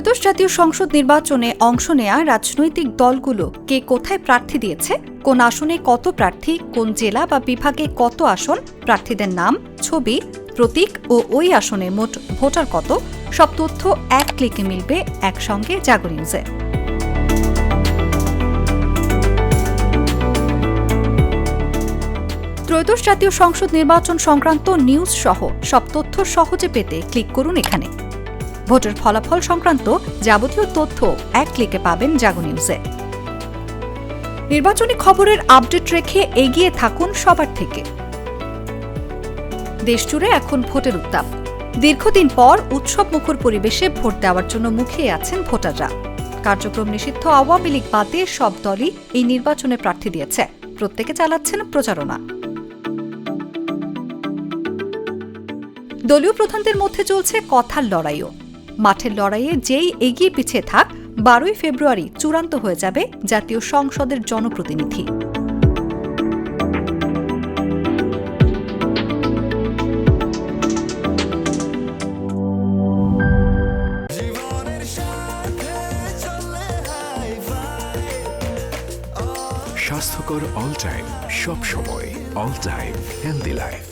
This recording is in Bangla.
ত্রয়োদশ জাতীয় সংসদ নির্বাচনে অংশ নেয়া রাজনৈতিক দলগুলো কে কোথায় প্রার্থী দিয়েছে, কোন আসনে কত প্রার্থী, কোন জেলা বা বিভাগে কত আসন, প্রার্থীদের নাম, ছবি, প্রতীক ও ওই আসনে মোট ভোটার কত, সব তথ্য এক ক্লিকে মিলবে একসঙ্গে জাগো নিউজে। ত্রয়োদশ জাতীয় সংসদ নির্বাচন সংক্রান্ত নিউজ সহ সব তথ্য সহজে পেতে ক্লিক করুন এখানে। ভোটের ফলাফল সংক্রান্ত যাবতীয় তথ্য এক ক্লিকে পাবেন জাগো নিউজে। নির্বাচনী খবরের আপডেট রেখে এগিয়ে থাকুন সবার থেকে। দেশজুড়ে এখন ভোটের উত্তাপ। দীর্ঘদিন পর উৎসবমুখর পরিবেশে ভোট দেওয়ার জন্য মুখিয়ে আছেন ভোটাররা। কার্যক্রম নিষিদ্ধ আওয়ামী লীগ বাদে সব দলই এই নির্বাচনে প্রার্থী দিয়েছে। প্রত্যেকে চালাচ্ছেন প্রচারণা। দলীয় প্রধানদের মধ্যে চলছে কথার লড়াইও। মাঠের লড়াইয়ে যেই এগিয়ে পিছিয়ে থাক, 12ই ফেব্রুয়ারি চূড়ান্ত হয়ে যাবে জাতীয় সংসদের জনপ্রতিনিধি। স্বাস্থ্যকর অল টাইম, সব সময় অল টাইম হেলদি লাইফ।